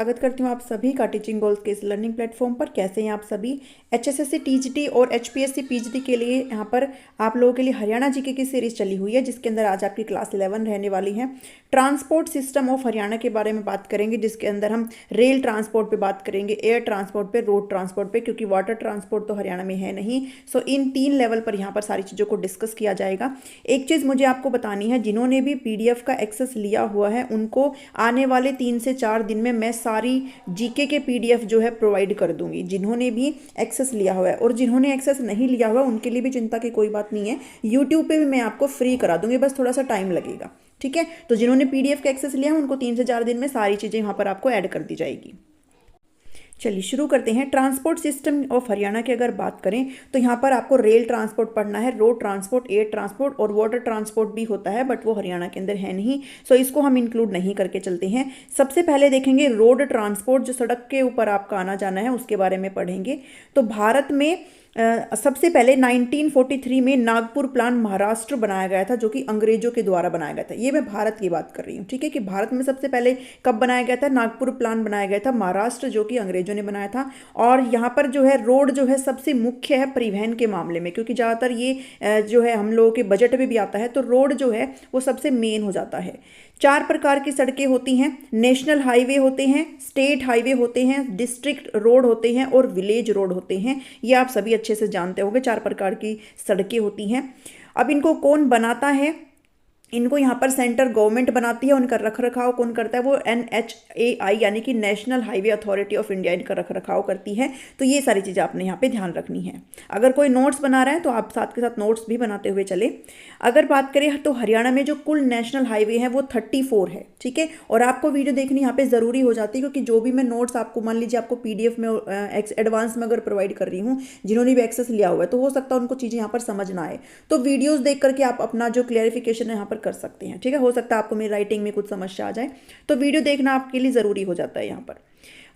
स्वागत करती हूँ आप सभी का टीचिंग गोल्स के इस लर्निंग प्लेटफॉर्म पर। कैसे हैं आप सभी। एचएसएससी टीजीटी और एचपीएससी पीजीटी के लिए यहाँ पर आप लोगों के लिए हरियाणा जीके की सीरीज चली हुई है, जिसके अंदर आज आपकी क्लास 11 रहने वाली है। ट्रांसपोर्ट सिस्टम ऑफ हरियाणा के बारे में बात करेंगे, जिसके अंदर हम रेल ट्रांसपोर्ट पे बात करेंगे, एयर ट्रांसपोर्ट पे, रोड ट्रांसपोर्ट पे, क्योंकि वाटर ट्रांसपोर्ट तो हरियाणा में है नहीं। सो इन 3 लेवल पर यहाँ पर सारी चीज़ों को डिस्कस किया जाएगा। एक चीज़ मुझे आपको बतानी है, जिन्होंने भी पीडीएफ का एक्सेस लिया हुआ है उनको आने वाले 3 से 4 दिन में मैं सारी जीके के पीडीएफ जो है प्रोवाइड कर दूंगी, जिन्होंने भी एक्सेस लिया हुआ है। और जिन्होंने एक्सेस नहीं लिया हुआ उनके लिए भी चिंता की कोई बात नहीं है, यूट्यूब पे भी मैं आपको फ्री करा दूंगी, बस थोड़ा सा टाइम लगेगा। ठीक है, तो जिन्होंने पीडीएफ का एक्सेस लिया है उनको 3 से 4 दिन में सारी चीज़ें यहाँ पर आपको ऐड कर दी जाएगी। चलिए शुरू करते हैं। ट्रांसपोर्ट सिस्टम ऑफ हरियाणा की अगर बात करें तो यहाँ पर आपको रेल ट्रांसपोर्ट पढ़ना है, रोड ट्रांसपोर्ट, एयर ट्रांसपोर्ट और वाटर ट्रांसपोर्ट भी होता है, बट वो हरियाणा के अंदर है नहीं, सो इसको हम इंक्लूड नहीं करके चलते हैं। सबसे पहले देखेंगे रोड ट्रांसपोर्ट, जो सड़क के ऊपर आपका आना जाना है उसके बारे में पढ़ेंगे। तो भारत में सबसे पहले 1943 में नागपुर प्लान महाराष्ट्र बनाया गया था, जो कि अंग्रेजों के द्वारा बनाया गया था। ये मैं भारत की बात कर रही हूँ, ठीक है, कि भारत में सबसे पहले कब बनाया गया था, नागपुर प्लान बनाया गया था महाराष्ट्र, जो कि अंग्रेजों ने बनाया था। और यहाँ पर जो है रोड जो है सबसे मुख्य है परिवहन के मामले में, क्योंकि ज़्यादातर ये जो है हम लोगों के बजट में भी आता है, तो रोड जो है वो सबसे मेन हो जाता है। 4 प्रकार की सड़कें होती हैं, नेशनल हाईवे होते हैं, स्टेट हाईवे होते हैं, डिस्ट्रिक्ट रोड होते हैं और विलेज रोड होते हैं। ये आप सभी अच्छे से जानते होंगे, 4 प्रकार की सड़कें होती हैं। अब इनको कौन बनाता है, इनको यहाँ पर सेंट्रल गवर्नमेंट बनाती है। उनका रखरखाव कौन करता है, वो NHAI यानी कि national highway authority of India इनका रखरखाव करती है। तो ये सारी चीज़ें आपने यहाँ पे ध्यान रखनी है। अगर कोई नोट्स बना रहा है तो आप साथ के साथ नोट्स भी बनाते हुए चले। अगर बात करें तो हरियाणा में जो कुल नेशनल हाईवे है वो 34 है, ठीक है। और आपको वीडियो देखनी यहाँ पे ज़रूरी हो जाती है, क्योंकि जो भी मैं नोट्स आपको, मान लीजिए आपको PDF में एडवांस में अगर प्रोवाइड कर रही हूँ, जिन्होंने भी एक्सेस लिया हुआ है, तो हो सकता है उनको चीज़ें यहाँ पर समझ ना आए, तो वीडियोज़ देख करके आप अपना जो क्लियरिफिकेशन है यहाँ पर कर सकते हैं, ठीक है। हो सकता है आपको मेरी राइटिंग में कुछ समस्या आ जाए, तो वीडियो देखना आपके लिए ज़रूरी हो जाता है। यहाँ पर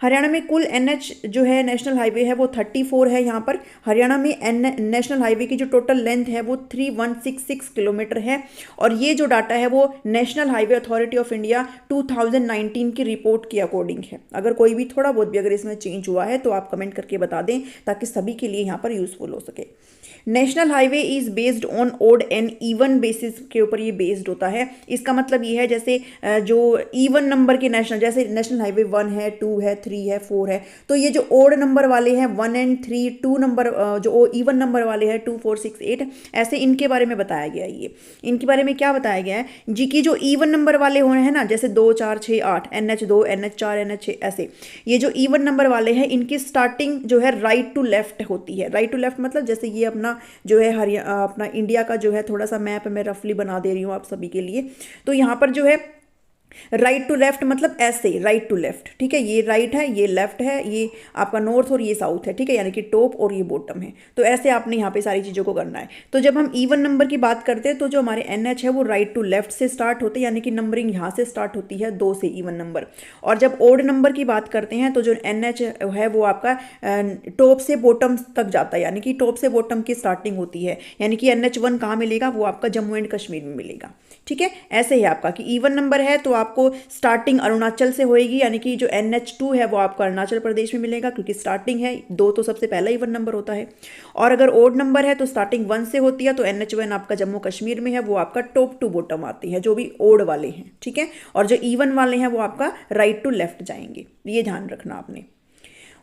हरियाणा में कुल NH जो है नेशनल हाईवे है वो 34 है। यहाँ पर हरियाणा में नेशनल हाईवे की जो टोटल लेंथ है वो 3166 किलोमीटर है। और ये जो डाटा है वो national highway authority of India 2019 की रिपोर्ट के अकॉर्डिंग है। अगर कोई भी थोड़ा बहुत भी अगर इसमें चेंज हुआ है तो आप कमेंट करके बता दें, ताकि सभी के लिए यहाँ पर यूजफुल हो सके। National highway is based on odd and even basis के ऊपर ये बेस्ड होता है। इसका मतलब ये है, जैसे जो इवन नंबर के नेशनल, जैसे नेशनल हाईवे 1 है, 2 है, 3 है, 4 है, तो ये जो ओड नंबर वाले हैं 1 and 3, 2 नंबर जो इवन नंबर वाले हैं 2, 4, 6, 8, ऐसे इनके बारे में बताया गया है। ये इनके बारे में क्या बताया गया है जी, की जो इवन नंबर वाले हो रहे हैं ना, जैसे 2, 4, 6, 8, NH2, NH4, NH6, ऐसे ये जो इवन नंबर वाले हैं इनकी स्टार्टिंग जो है राइट टू लेफ्ट होती है। राइट टू लेफ्ट मतलब जैसे ये अपना जो है अपना इंडिया का जो है थोड़ा सा मैप मैं रफली बना दे रही हूँ आप सभी के लिए। तो यहाँ पर जो है राइट टू लेफ्ट मतलब ऐसे राइट टू लेफ्ट, ठीक है। ये राइट है, ये लेफ्ट है, ये आपका नॉर्थ और ये साउथ है, ठीक है, यानी कि टॉप और ये बॉटम है। तो ऐसे आपने यहाँ पे सारी चीज़ों को करना है। तो जब हम इवन नंबर की बात करते हैं तो जो हमारे NH है वो राइट टू लेफ्ट से स्टार्ट होते हैं, यानी कि नंबरिंग यहाँ से स्टार्ट होती है 2 से इवन नंबर। और जब ओड नंबर की बात करते हैं तो जो NH है वो आपका टॉप से बॉटम तक जाता है, यानी कि टॉप से बॉटम की स्टार्टिंग होती है। यानी कि NH1 कहाँ मिलेगा, वो आपका जम्मू एंड कश्मीर में मिलेगा, ठीक है। ऐसे ही आपका कि इवन नंबर है तो आपको स्टार्टिंग अरुणाचल से होएगी, यानी कि जो NH2 है वो आपको अरुणाचल प्रदेश में मिलेगा, क्योंकि स्टार्टिंग है 2 तो सबसे पहला इवन नंबर होता है। और अगर ओड नंबर है तो स्टार्टिंग 1 से होती है, तो NH1 आपका जम्मू कश्मीर में है, वो आपका टॉप टू बॉटम आती है, जो भी ओड वाले हैं, ठीक है। और जो इवन वाले हैं वो आपका राइट टू लेफ्ट जाएंगे, ये ध्यान रखना आपने।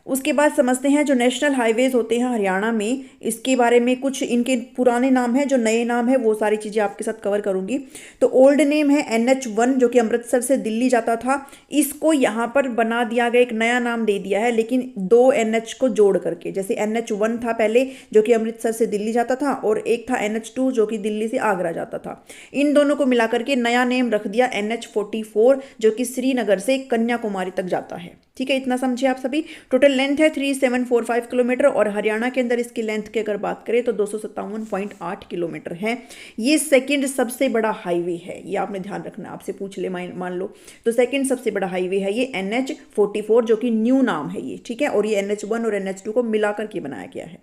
उसके बाद समझते हैं जो नेशनल हाईवेज होते हैं हरियाणा में, इसके बारे में कुछ इनके पुराने नाम हैं, जो नए नाम है वो सारी चीज़ें आपके साथ कवर करूंगी। तो ओल्ड नेम है NH1, जो कि अमृतसर से दिल्ली जाता था। इसको यहाँ पर बना दिया गया, एक नया नाम दे दिया है, लेकिन 2 NH को जोड़ करके। जैसे NH1 था पहले जो कि अमृतसर से दिल्ली जाता था, और एक था NH2 जो कि दिल्ली से आगरा जाता था। इन दोनों को मिला करके नया नेम रख दिया NH44, जो कि श्रीनगर से कन्याकुमारी तक जाता है, ठीक है। इतना समझे आप सभी। टोटल लेंथ है 3745 किलोमीटर, और हरियाणा के अंदर इसकी लेंथ की अगर बात करें तो 257.8 किलोमीटर है। ये सेकंड सबसे बड़ा हाईवे है, ये आपने ध्यान रखना। आपसे पूछ ले मान लो तो सेकंड सबसे बड़ा हाईवे है ये NH44, जो कि न्यू नाम है ये, ठीक है। और ये NH1 और NH2 को मिलाकर के बनाया गया है।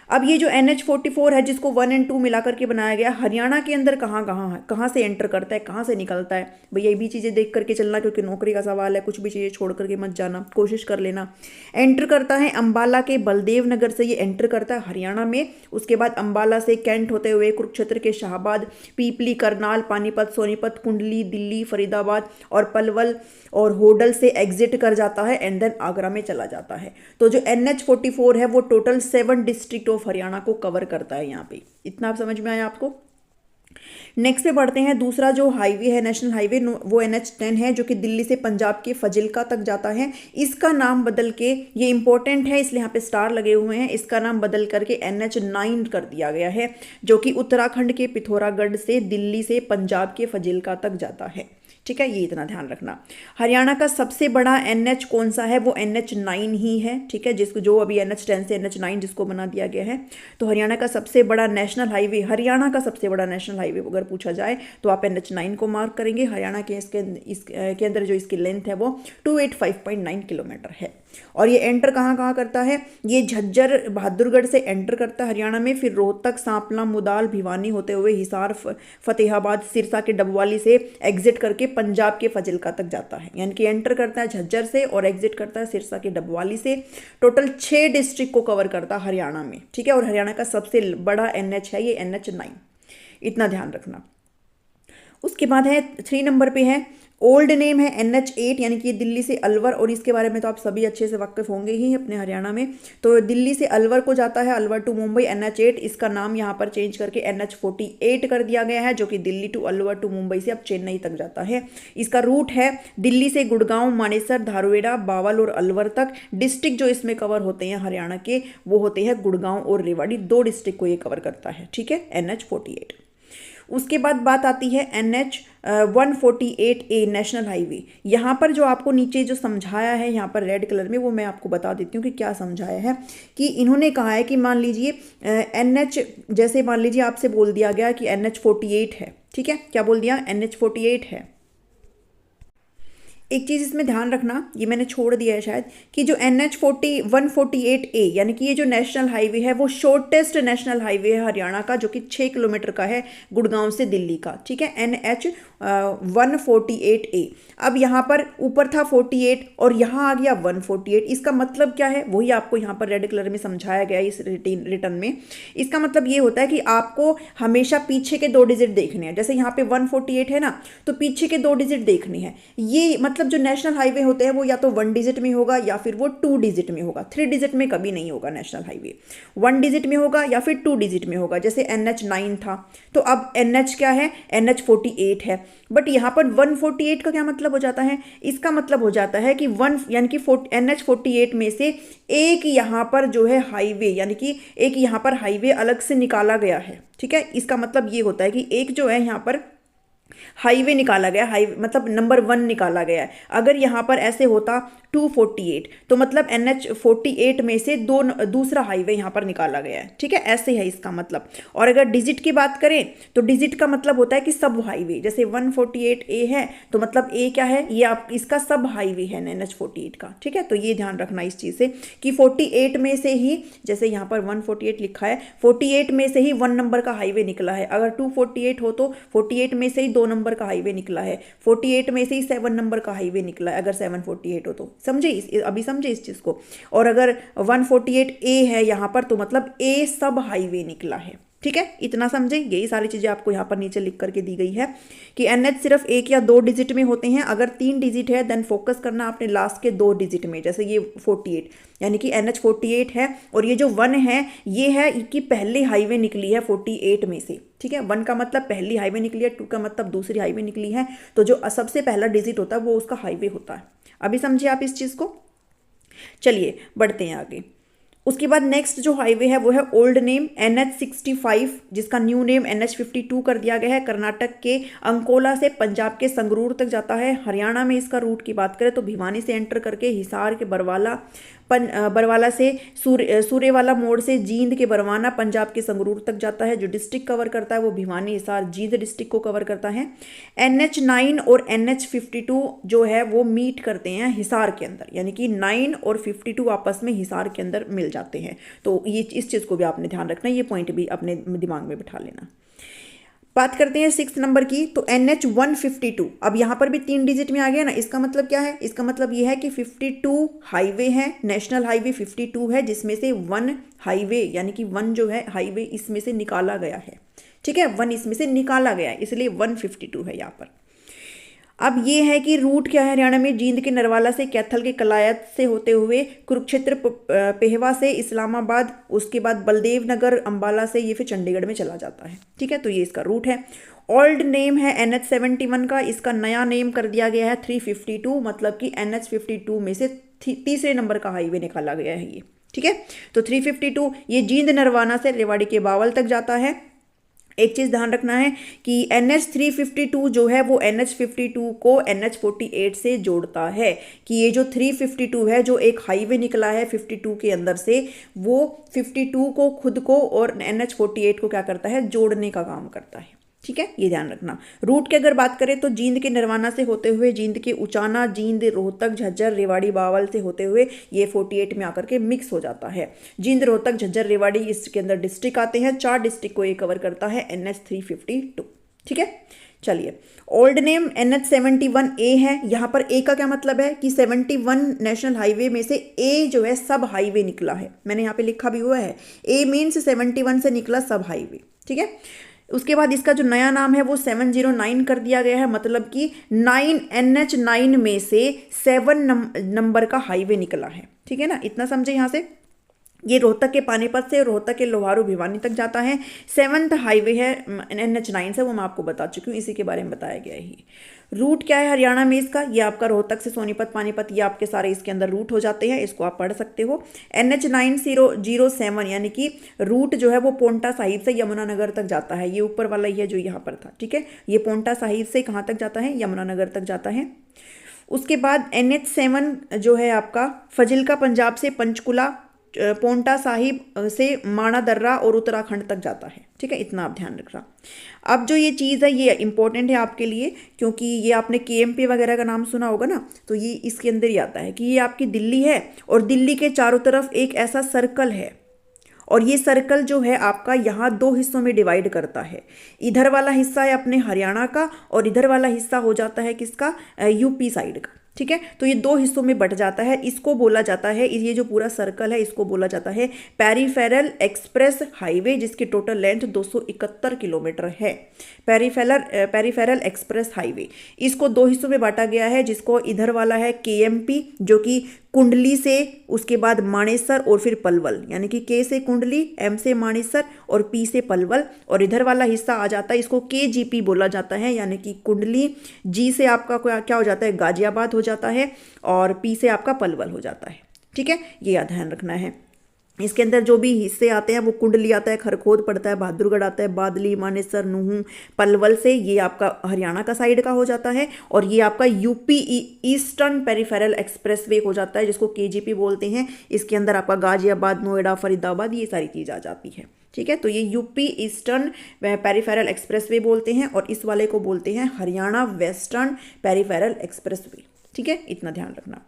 अब ये जो NH44 है जिसको 1 और 2 मिला करके बनाया गया, हरियाणा के अंदर कहाँ है, कहाँ से एंटर करता है, कहाँ से निकलता है भैया, ये भी चीज़ें देख करके चलना, क्योंकि नौकरी का सवाल है, कुछ भी चीज़ें छोड़ करके मत जाना, कोशिश कर लेना। एंटर करता है अंबाला के बलदेव नगर से, ये एंटर करता है हरियाणा में। उसके बाद अंबाला से कैंट होते हुए कुरुक्षेत्र के शाहबाद, पीपली, करनाल, पानीपत, सोनीपत, कुंडली, दिल्ली, फरीदाबाद और पलवल और होडल से एग्जिट कर जाता है एंड देन आगरा में चला जाता है। तो जो NH44 है वो टोटल 7 डिस्ट्रिक्ट ऑफ हरियाणा को कवर करता है यहाँ पे। इतना आप समझ में आया आपको। नेक्स्ट पे बढ़ते हैं। दूसरा जो हाईवे है, नेशनल हाईवे, वो NH10 है जो कि दिल्ली से पंजाब के फजिल्का तक जाता है। इसका नाम बदल के, ये इंपॉर्टेंट है इसलिए यहाँ पे स्टार लगे हुए हैं, इसका नाम बदल करके NH9 कर दिया गया है, जो कि उत्तराखंड के पिथौरागढ़ से दिल्ली से पंजाब के फजिल्का तक जाता है। ठीक है, ये इतना ध्यान रखना। हरियाणा का सबसे बड़ा NH कौन सा है, वो NH9 ही है। ठीक है, जिसको जो अभी NH10 से NH9 जिसको बना दिया गया है। तो हरियाणा का सबसे बड़ा नेशनल हाईवे, हरियाणा का सबसे बड़ा नेशनल हाईवे अगर पूछा जाए तो आप NH9 को मार्क करेंगे। हरियाणा के इसके अंदर जो इसकी लेंथ है वो 285.9 किलोमीटर है। और ये एंटर कहाँ करता है, ये झज्जर बहादुरगढ़ से एंटर करता है हरियाणा में, फिर रोहतक, सांपला, मुदाल, भिवानी होते हुए हिसार, फतेहाबाद, सिरसा के डबवाली से एग्जिट करके पंजाब के फजिल्का तक जाता है। यानी कि एंटर करता है झज्जर से और एग्जिट करता है सिरसा के डबवाली से। टोटल 6 डिस्ट्रिक्ट को कवर करता है हरियाणा में। ठीक है, और हरियाणा का सबसे बड़ा NH है ये NH9, इतना ध्यान रखना। उसके बाद है 3 नंबर पे है, ओल्ड नेम है NH8, यानी कि दिल्ली से अलवर, और इसके बारे में तो आप सभी अच्छे से वाकिफ होंगे ही अपने हरियाणा में। तो दिल्ली से अलवर को जाता है, अलवर टू मुंबई NH8, इसका नाम यहाँ पर चेंज करके NH48 कर दिया गया है, जो कि दिल्ली टू अलवर टू मुंबई से अब चेन्नई तक जाता है। इसका रूट है दिल्ली से गुड़गांव, मानेसर, धारूहेड़ा, बावल और अलवर तक। डिस्ट्रिक्ट जो इसमें कवर होते हैं हरियाणा के वो होते हैं गुड़गांव और रेवाड़ी, 2 डिस्ट्रिक्ट को ये कवर करता है। ठीक है, NH48। उसके बाद बात आती है NH148A नेशनल हाईवे। यहाँ पर जो आपको नीचे जो समझाया है यहाँ पर रेड कलर में, वो मैं आपको बता देती हूँ कि क्या समझाया है। कि इन्होंने कहा है कि मान लीजिए NH, जैसे मान लीजिए आपसे बोल दिया गया कि NH48 है। ठीक है, क्या बोल दिया, NH48 है। एक चीज़ इसमें ध्यान रखना, ये मैंने छोड़ दिया है शायद, कि जो NH148A यानी कि ये जो नेशनल हाईवे है वो शॉर्टेस्ट नेशनल हाईवे है हरियाणा का, जो कि 6 किलोमीटर का है गुड़गांव से दिल्ली का। ठीक है, NH148A। अब यहाँ पर ऊपर था 48 और यहाँ आ गया 148। इसका मतलब क्या है, वही आपको यहाँ पर रेड कलर में समझाया गया इस रिटर्न में। इसका मतलब ये होता है कि आपको हमेशा पीछे के 2 डिजिट देखने हैं। जैसे यहाँ पे 148 है ना, तो पीछे के 2 डिजिट देखने हैं। ये मतलब जो नेशनल हाईवे होते हैं वो या तो 1 डिजिट में होगा या फिर वो 2 डिजिट में होगा। 3 डिजिट में कभी नहीं होगा नेशनल हाईवे, 1 डिजिट में होगा या फिर 2 डिजिट में होगा। जैसे NH9 था, तो अब NH क्या है, NH48 है। बट यहाँ पर 148 का क्या मतलब हो जाता है, इसका मतलब हो जाता है कि 1 यानी कि NH48 में से एक यहाँ पर जो है हाईवे, यानी कि एक यहाँ पर हाईवे अलग से निकाला गया है। ठीक है, इसका मतलब ये होता है कि एक जो है यहाँ पर हाईवे निकाला गया, हाईवे मतलब नंबर 1 निकाला गया है। अगर यहाँ पर ऐसे होता 248, तो मतलब NH48 में से दूसरा हाईवे यहाँ पर निकाला गया है। ठीक है, ऐसे है इसका मतलब। और अगर डिजिट की बात करें तो डिजिट का मतलब होता है कि सब हाईवे। जैसे 148A है तो मतलब A क्या है, ये आप इसका सब हाईवे है NH48 का। ठीक है, तो ये ध्यान रखना इस चीज़ से कि 48 में से ही, जैसे यहाँ पर 148 लिखा है, 48 में से ही 1 नंबर का हाईवे निकला है। अगर 248 हो तो 48 में से ही 2 नंबर का हाईवे निकला है, 48 में से ही 7 नंबर का हाईवे निकला है अगर 748 हो तो। समझे अभी समझे इस चीज़ को। और अगर 148A है यहाँ पर तो मतलब A सब हाईवे निकला है। ठीक है, इतना समझे। यही सारी चीज़ें आपको यहाँ पर नीचे लिख करके दी गई है कि NH सिर्फ 1 या 2 डिजिट में होते हैं। अगर 3 डिजिट है देन फोकस करना आपने लास्ट के 2 डिजिट में। जैसे ये 48 यानी कि NH48 है, और ये जो 1 है ये है कि पहली हाईवे निकली है 48 में से। ठीक है, 1 का मतलब पहली हाईवे निकली है, 2 का मतलब दूसरी हाईवे निकली है। तो जो सबसे पहला डिजिट होता है वो उसका हाईवे होता है। अभी समझिए आप इस चीज़ को। चलिए बढ़ते हैं आगे। उसके बाद नेक्स्ट जो हाईवे है वो है ओल्ड नेम NH65, जिसका न्यू नेम NH52 कर दिया गया है। कर्नाटक के अंकोला से पंजाब के संगरूर तक जाता है। हरियाणा में इसका रूट की बात करें तो भिवानी से एंटर करके हिसार के बरवाला, बरवाला से सूर्यवाला मोड़ से जींद के बरवाना पंजाब के संगरूर तक जाता है। जो डिस्ट्रिक्ट कवर करता है वो भिवानी, हिसार, जींद डिस्ट्रिक्ट को कवर करता है। NH9 और NH52 जो है वो मीट करते हैं हिसार के अंदर, यानी कि 9 और 52 आपस में हिसार के अंदर मिल जाते हैं। तो ये इस चीज़ को भी आपने ध्यान रखना, ये पॉइंट भी अपने दिमाग में बिठा लेना। बात करते हैं 6 नंबर की, तो NH152, अब यहाँ पर भी 3 डिजिट में आ गया ना। इसका मतलब क्या है? इसका मतलब ये है कि 52 हाईवे है, नेशनल हाईवे 52 है, जिसमें से 1 हाईवे यानी कि 1 जो है हाईवे इसमें से निकाला गया है। ठीक है, 1 इसमें से निकाला गया है, इसलिए 152 है यहाँ पर। अब ये है कि रूट क्या है हरियाणा में, जींद के नरवाला से, कैथल के कलायत से होते हुए कुरुक्षेत्र पेहवा से इस्लामाबाद, उसके बाद बलदेव नगर अंबाला से ये फिर चंडीगढ़ में चला जाता है। ठीक है, तो ये इसका रूट है। ओल्ड नेम है NH71 का, इसका नया नेम कर दिया गया है 352, मतलब कि NH52 में से तीसरे नंबर का हाईवे निकाला गया है ये। ठीक है, तो 352 ये जींद नरवाना से रेवाड़ी के बावल तक जाता है। एक चीज़ ध्यान रखना है कि NH352 जो है वो NH52 को NH48 से जोड़ता है, कि ये जो 352 है जो एक हाईवे निकला है 52 के अंदर से, वो 52 को खुद को और NH48 को क्या करता है, जोड़ने का काम करता है। ठीक है, ये ध्यान रखना। रूट की अगर बात करें तो जींद के नरवाना से होते हुए जींद के उचाना, जींद रोहतक झज्जर रेवाड़ी बावल से होते हुए ये 48 में आकर के मिक्स हो जाता है। जींद रोहतक झज्जर रेवाड़ी इसके अंदर डिस्ट्रिक्ट आते हैं, 4 डिस्ट्रिक्ट को ये कवर करता है NH352। ठीक है, चलिए। ओल्ड नेम NH71A है। यहाँ पर ए का क्या मतलब है कि 71 नेशनल हाईवे में से ए जो है सब हाईवे निकला है, मैंने यहाँ पे लिखा भी हुआ है, ए मीन्स 71 से निकला सब हाईवे। ठीक है, उसके बाद इसका जो नया नाम है वो 709 कर दिया गया है, मतलब कि 9 NH9 में से 7 नंबर का हाईवे निकला है। ठीक है ना, इतना समझे यहाँ से। ये रोहतक के पानीपत से रोहतक के लोहारू भिवानी तक जाता है। 7th हाईवे है NH9 से, वो मैं आपको बता चुकी हूँ, इसी के बारे में बताया गया है। रूट क्या है हरियाणा में इसका, ये आपका रोहतक से सोनीपत पानीपत, ये आपके सारे इसके अंदर रूट हो जाते हैं, इसको आप पढ़ सकते हो। NH907 यानी कि रूट जो है वो पोंटा साहिब से यमुनानगर तक जाता है, ये ऊपर वाला ही है जो यहाँ पर था। ठीक है, ये पोंटा साहिब से कहाँ तक जाता है, यमुनानगर तक जाता है। उसके बाद NH7 जो है आपका फजिल्का पंजाब से पंचकुला, पोंटा साहिब से माणा दर्रा और उत्तराखंड तक जाता है। ठीक है, इतना आप ध्यान रखना। अब जो ये चीज़ है ये इंपॉर्टेंट है आपके लिए, क्योंकि ये आपने KMP वगैरह का नाम सुना होगा ना, तो ये इसके अंदर ही आता है कि ये आपकी दिल्ली है और दिल्ली के चारों तरफ एक ऐसा सर्कल है, और ये सर्कल जो है आपका यहाँ 2 हिस्सों में डिवाइड करता है। इधर वाला हिस्सा है अपने हरियाणा का और इधर वाला हिस्सा हो जाता है किसका, UP साइड का। ठीक है, तो ये 2 हिस्सों में बट जाता है, इसको बोला जाता है, ये जो पूरा सर्कल है इसको बोला जाता है पेरीफेरल एक्सप्रेस हाईवे, जिसकी टोटल लेंथ 271 किलोमीटर है। पेरीफेरल एक्सप्रेस हाईवे, इसको 2 हिस्सों में बांटा गया है, जिसको इधर वाला है KMP जो कि कुंडली से, उसके बाद मानेसर और फिर पलवल, यानी कि K से कुंडली, M से मानेसर और P से पलवल, और इधर वाला हिस्सा आ जाता है, इसको KGP बोला जाता है, यानी कि कुंडली, G से आपका क्या हो जाता है, गाजियाबाद हो जाता है, और P से आपका पलवल हो जाता है। ठीक है, ये ध्यान रखना है। इसके अंदर जो भी हिस्से आते हैं वो कुंडली आता है, खरखोद पड़ता है, बहादुरगढ़ आता है, बादली, मानेसर, नूहू, पलवल से ये आपका हरियाणा का साइड का हो जाता है, और ये आपका UP ईस्टर्न पेरीफेरल एक्सप्रेसवे हो जाता है, जिसको KGP बोलते हैं। इसके अंदर आपका गाजियाबाद, नोएडा, फरीदाबाद, ये सारी चीज़ आ जाती है। ठीक है, तो ये UP ईस्टर्न पेरीफेरल एक्सप्रेसवे बोलते हैं, और इस वाले को बोलते हैं हरियाणा वेस्टर्न पेरीफेरल एक्सप्रेसवे। ठीक है, इतना ध्यान रखना।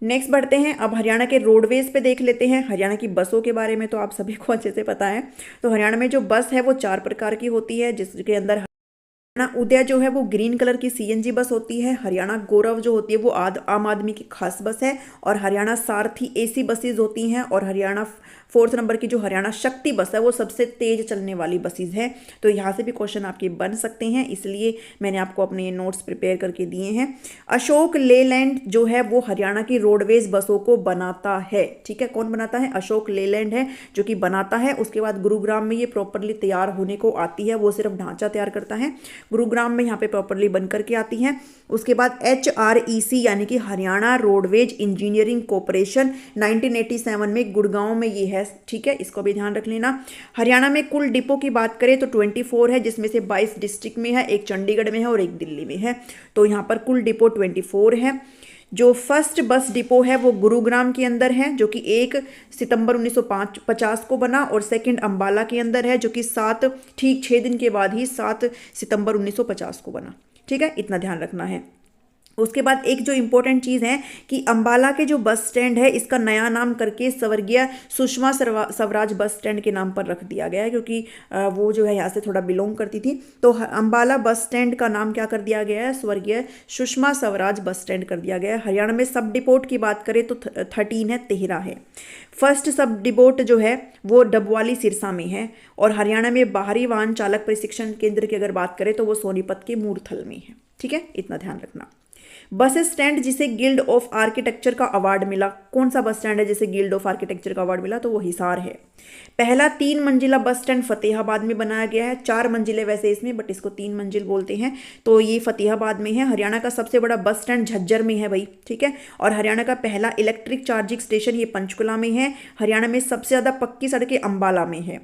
नेक्स्ट बढ़ते हैं, अब हरियाणा के रोडवेज पे देख लेते हैं। हरियाणा की बसों के बारे में तो आप सभी को अच्छे से पता है। तो हरियाणा में जो बस है वो 4 प्रकार की होती है, जिसके अंदर हरियाणा उदय जो है वो ग्रीन कलर की CNG बस होती है, हरियाणा गौरव जो होती है वो आम आदमी की खास बस है, और हरियाणा सारथी AC बसेज होती हैं, और हरियाणा 4th नंबर की जो हरियाणा शक्ति बस है वो सबसे तेज चलने वाली बसेज है। तो यहाँ से भी क्वेश्चन आपके बन सकते हैं, इसलिए मैंने आपको अपने नोट्स प्रिपेयर करके दिए हैं। अशोक लेलैंड जो है वो हरियाणा की रोडवेज बसों को बनाता है। ठीक है, कौन बनाता है, अशोक लेलैंड है जो कि बनाता है। उसके बाद गुरुग्राम में ये प्रॉपरली तैयार होने को आती है, वो सिर्फ ढांचा तैयार करता है, गुरुग्राम में यहाँ पे प्रॉपरली बन करके आती है। उसके बाद HREC यानी कि हरियाणा रोडवेज इंजीनियरिंग कॉरपोरेशन 1987 में गुड़गांव में ये है। ठीक है, इसको भी ध्यान रख लेना। हरियाणा में कुल डिपो की बात करें तो 24 है, जिसमें से 22 डिस्ट्रिक्ट में है, एक चंडीगढ़ में है और एक दिल्ली में है। तो यहाँ पर कुल डिपो 24 है। जो फर्स्ट बस डिपो है वो गुरुग्राम के अंदर है, जो कि 1 सितंबर 1950 को बना, और सेकंड अंबाला के अंदर है, जो कि 6 दिन के बाद ही 7 सितंबर 1950 को बना। ठीक है, इतना ध्यान रखना है। उसके बाद एक जो इम्पोर्टेंट चीज़ है कि अंबाला के जो बस स्टैंड है इसका नया नाम करके स्वर्गीय सुषमा स्वराज बस स्टैंड के नाम पर रख दिया गया है, क्योंकि वो जो है यहाँ से थोड़ा बिलोंग करती थी। तो अंबाला बस स्टैंड का नाम क्या कर दिया गया है, स्वर्गीय सुषमा स्वराज बस स्टैंड कर दिया गया है। हरियाणा में सब डिपोट की बात करें तो 13 है, 13 है। फर्स्ट सब डिपोट जो है वो डबवाली सिरसा में है, और हरियाणा में बाहरी वाहन चालक प्रशिक्षण केंद्र की अगर बात करें तो वो सोनीपत के मूरथल में है। ठीक है, इतना ध्यान रखना। बस स्टैंड जिसे गिल्ड ऑफ आर्किटेक्चर का अवार्ड मिला, कौन सा बस स्टैंड है जिसे गिल्ड ऑफ आर्किटेक्चर का अवार्ड मिला, तो वो हिसार है। पहला 3 मंजिला बस स्टैंड फतेहाबाद में बनाया गया है, 4 मंजिले वैसे इसमें, बट इसको 3 मंजिल बोलते हैं, तो ये फतेहाबाद में है। हरियाणा का सबसे बड़ा बस स्टैंड झज्जर में है भाई। ठीक है, और हरियाणा का पहला इलेक्ट्रिक चार्जिंग स्टेशन ये पंचकुला में है। हरियाणा में सबसे ज़्यादा पक्की सड़कें अंबाला में है।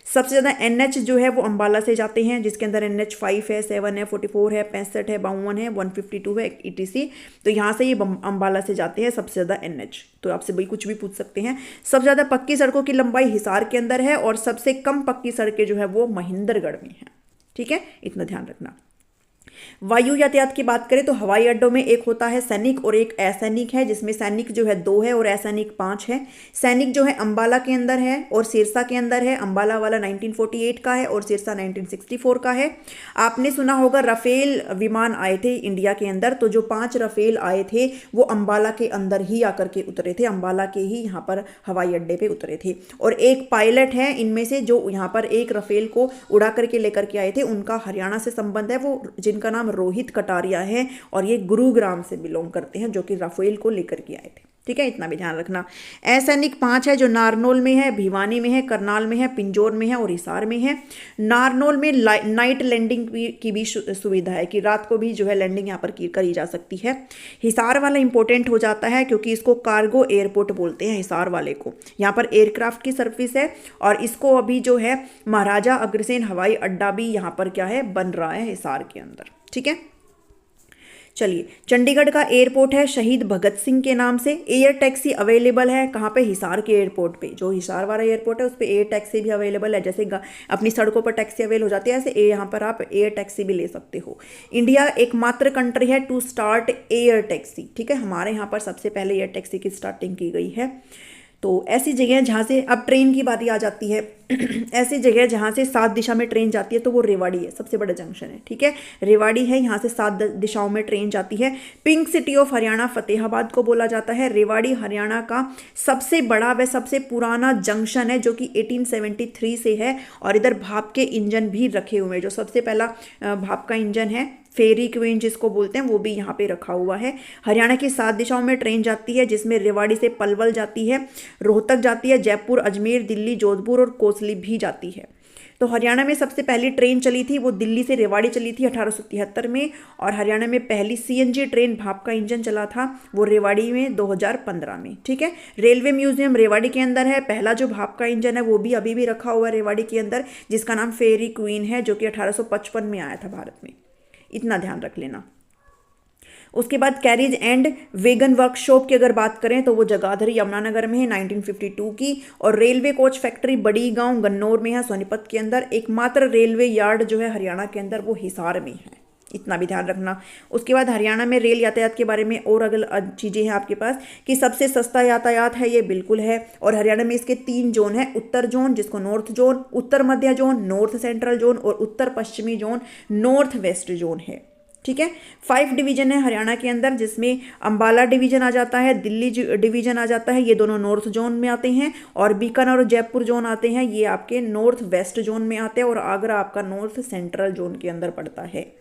सबसे ज़्यादा NH जो है वो अंबाला से जाते हैं, जिसके अंदर NH 5 है, 7 है, 44 है, 65 है, 52 है, 152 है, ETC। तो यहाँ से ये अंबाला से जाते हैं सबसे ज़्यादा NH। तो आपसे भाई कुछ भी पूछ सकते हैं। सबसे ज़्यादा पक्की सड़कों की लंबाई हिसार के अंदर है, और सबसे कम पक्की सड़कें जो है वो महेंद्रगढ़ में है। ठीक है, इतना ध्यान रखना। वायु यातायात की बात करें तो हवाई अड्डों में एक होता है सैनिक और एक असैनिक है, जिसमें सैनिक जो है 2 है और असैनिक 5 है। सैनिक जो है अंबाला के अंदर है और सिरसा के अंदर है। अंबाला वाला 1948 का है और सिरसा 1964 का है। आपने सुना होगा राफेल विमान आए थे इंडिया के अंदर, तो जो 5 राफेल आए थे वो अंबाला के अंदर ही आकर के उतरे थे, अंबाला के ही यहाँ पर हवाई अड्डे पे उतरे थे। और एक पायलट है इनमें से जो यहाँ पर एक राफेल को उड़ा करके लेकर के आए थे, उनका हरियाणा से संबंध है, वो जिनका नाम रोहित कटारिया है, और ये गुरुग्राम से बिलोंग करते हैं, जो कि राफेल को लेकर के आए थे। ठीक है, इतना भी ध्यान रखना। असैनिक 5 है, जो नारनौल में है, भिवानी में है, करनाल में है, पिंजौर में है और हिसार में है। नारनौल में नाइट लैंडिंग की भी सुविधा है, कि रात को भी जो है लैंडिंग यहाँ पर करी जा सकती है। हिसार वाला इंपॉर्टेंट हो जाता है क्योंकि इसको कार्गो एयरपोर्ट बोलते हैं, हिसार वाले को। यहाँ पर एयरक्राफ्ट की सर्विस है, और इसको अभी जो है महाराजा अग्रसेन हवाई अड्डा भी यहाँ पर क्या है, बन रहा है हिसार के अंदर। ठीक है, चलिए। चंडीगढ़ का एयरपोर्ट है शहीद भगत सिंह के नाम से। एयर टैक्सी अवेलेबल है कहाँ पे, हिसार के एयरपोर्ट पे। जो हिसार वाला एयरपोर्ट है उस पर एयर टैक्सी भी अवेलेबल है, जैसे अपनी सड़कों पर टैक्सी अवेल हो जाती है, ऐसे यहाँ पर आप एयर टैक्सी भी ले सकते हो। इंडिया एकमात्र कंट्री है टू स्टार्ट एयर टैक्सी। ठीक है, हमारे यहाँ पर सबसे पहले एयर टैक्सी की स्टार्टिंग की गई है। तो ऐसी जगह जहाँ से, अब ट्रेन की बारी आ जाती है ऐसी जगह जहाँ से 7 दिशा में ट्रेन जाती है तो वो रेवाड़ी है, सबसे बड़ा जंक्शन है। ठीक है, रेवाड़ी है, यहाँ से 7 दिशाओं में ट्रेन जाती है। Pink city of Haryana Fatehabad को बोला जाता है। रेवाड़ी हरियाणा का सबसे बड़ा व सबसे पुराना जंक्शन है, जो कि 1873 से है, और इधर भाप के इंजन भी रखे हुए हैं। जो सबसे पहला भाप का इंजन है, फेरी क्वीन जिसको बोलते हैं, वो भी यहाँ पे रखा हुआ है। हरियाणा की 7 दिशाओं में ट्रेन जाती है, जिसमें रेवाड़ी से पलवल जाती है, रोहतक जाती है, जयपुर, अजमेर, दिल्ली, जोधपुर और कोसली भी जाती है। तो हरियाणा में सबसे पहली ट्रेन चली थी वो दिल्ली से रेवाड़ी चली थी 1873 में, और हरियाणा में पहली CNG ट्रेन भाप का इंजन चला था वो रेवाड़ी में 2015 में। ठीक है, रेलवे म्यूजियम रेवाड़ी के अंदर है। पहला जो भाप का इंजन है वो भी अभी भी रखा हुआ है रेवाड़ी के अंदर, जिसका नाम फेरी क्वीन है, जो कि 1855 में आया था भारत में। इतना ध्यान रख लेना। उसके बाद कैरिज एंड वेगन वर्कशॉप की अगर बात करें तो वो जगाधरी यमुनानगर में है 1952 की। और रेलवे कोच फैक्ट्री बड़ी गांव गन्नौर में है सोनीपत के अंदर। एकमात्र रेलवे यार्ड जो है हरियाणा के अंदर वो हिसार में है, इतना भी ध्यान रखना। उसके बाद हरियाणा में रेल यातायात के बारे में और अगल चीज़ें हैं आपके पास कि सबसे सस्ता यातायात है, ये बिल्कुल है। और हरियाणा में इसके 3 जोन है, उत्तर जोन जिसको नॉर्थ जोन, उत्तर मध्य जोन नॉर्थ सेंट्रल जोन, और उत्तर पश्चिमी जोन नॉर्थ वेस्ट जोन है। ठीक है, 5 डिवीजन है हरियाणा के अंदर, जिसमें अंबाला डिवीजन आ जाता है, दिल्ली डिवीजन आ जाता है, ये दोनों नॉर्थ जोन में आते हैं, और बीकानेर और जयपुर जोन आते हैं, ये आपके नॉर्थ वेस्ट जोन में आते हैं, और आगरा आपका नॉर्थ सेंट्रल जोन के अंदर पड़ता है।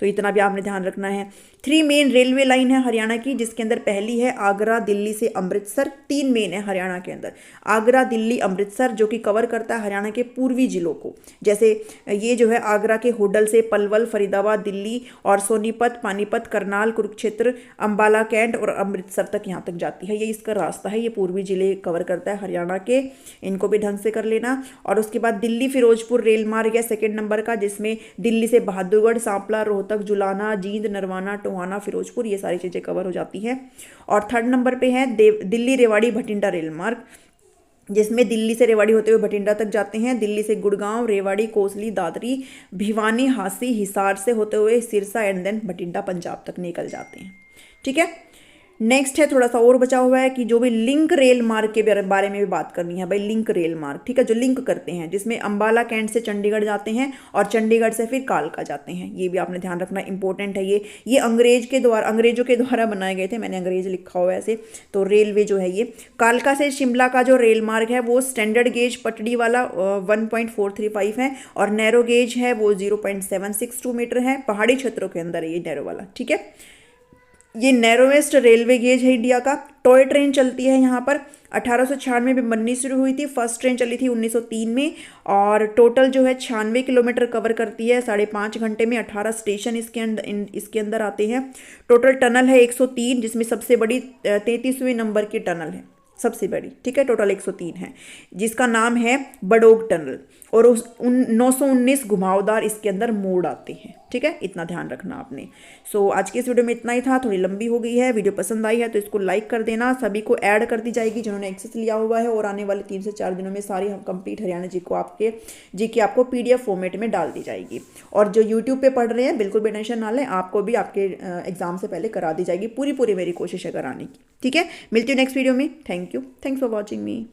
तो इतना भी आपने ध्यान रखना है। 3 मेन रेलवे लाइन है हरियाणा की, जिसके अंदर पहली है आगरा दिल्ली से अमृतसर। 3 मेन है हरियाणा के अंदर, आगरा दिल्ली अमृतसर, जो कि कवर करता है हरियाणा के पूर्वी जिलों को। जैसे ये जो है आगरा के होडल से पलवल, फरीदाबाद, दिल्ली और सोनीपत, पानीपत, करनाल, कुरुक्षेत्र, अंबाला, कैंट और अमृतसर तक यहाँ तक जाती है। ये इसका रास्ता है, ये पूर्वी जिले कवर करता है हरियाणा के, इनको भी ढंग से कर लेना। और उसके बाद दिल्ली फिरोजपुर रेल मार्ग है 2nd नंबर का, जिसमें दिल्ली से बहादुरगढ़, सांपला, सांपला, रोहतक, जुलाना, जींद, नरवाना, टोहाना, फिरोजपुर, ये सारी चीज़ें कवर हो जाती हैं। और थर्ड नंबर पे है दिल्ली रेवाड़ी भटिंडा रेल मार्ग, जिसमें दिल्ली से रेवाड़ी होते हुए भटिंडा तक जाते हैं, दिल्ली से गुड़गांव, रेवाड़ी, कोसली, दादरी, भिवानी, हांसी, हिसार से होते हुए सिरसा एंड देन भटिंडा पंजाब तक निकल जाते हैं। ठीक है, नेक्स्ट है थोड़ा सा और बचा हुआ है कि जो भी लिंक रेल मार्ग के बारे में भी बात करनी है भाई। लिंक रेल मार्ग, ठीक है, जो लिंक करते हैं, जिसमें अंबाला कैंट से चंडीगढ़ जाते हैं और चंडीगढ़ से फिर कालका जाते हैं, ये भी आपने ध्यान रखना, इंपॉर्टेंट है ये अंग्रेजों के द्वारा बनाए गए थे, मैंने अंग्रेज लिखा हुआ है ऐसे। तो रेलवे जो है ये कालका से शिमला का जो रेल मार्ग है वो स्टैंडर्ड गेज पटड़ी वाला 1.435 है और नैरो गेज है वो 0.762 मीटर है, पहाड़ी क्षेत्रों के अंदर है ये नैरो वाला। ठीक है, ये नैरोवेस्ट रेलवे गेज है इंडिया का। टॉय ट्रेन चलती है यहाँ पर, 1896 में बननी शुरू हुई थी, फर्स्ट ट्रेन चली थी 1903 में और टोटल जो है 96 किलोमीटर कवर करती है 5.5 घंटे में। 18 स्टेशन इसके अंदर आते हैं। टोटल टनल है 103, जिसमें सबसे बड़ी 33वें नंबर की टनल है, सबसे बड़ी। ठीक है, टोटल 103 है, जिसका नाम है बडोग टनल और 919 घुमावदार इसके अंदर मोड़ आते हैं। ठीक है, इतना ध्यान रखना आपने। सो आज की इस वीडियो में इतना ही था, थोड़ी लंबी हो गई है। वीडियो पसंद आई है तो इसको लाइक कर देना, सभी को ऐड कर दी जाएगी जिन्होंने एक्सेस लिया हुआ है और आने वाले 3 से 4 दिनों में सारी हम कंप्लीट हरियाणा जी की आपको PDF फॉर्मेट में डाल दी जाएगी। और जो यूट्यूब पे पढ़ रहे हैं बिल्कुल भी टेंशन ना लें, आपको भी आपके एग्जाम से पहले करा दी जाएगी, पूरी मेरी कोशिश है कराने की। ठीक है, मिलती हूँ नेक्स्ट वीडियो में। Thank you, thanks for watching me.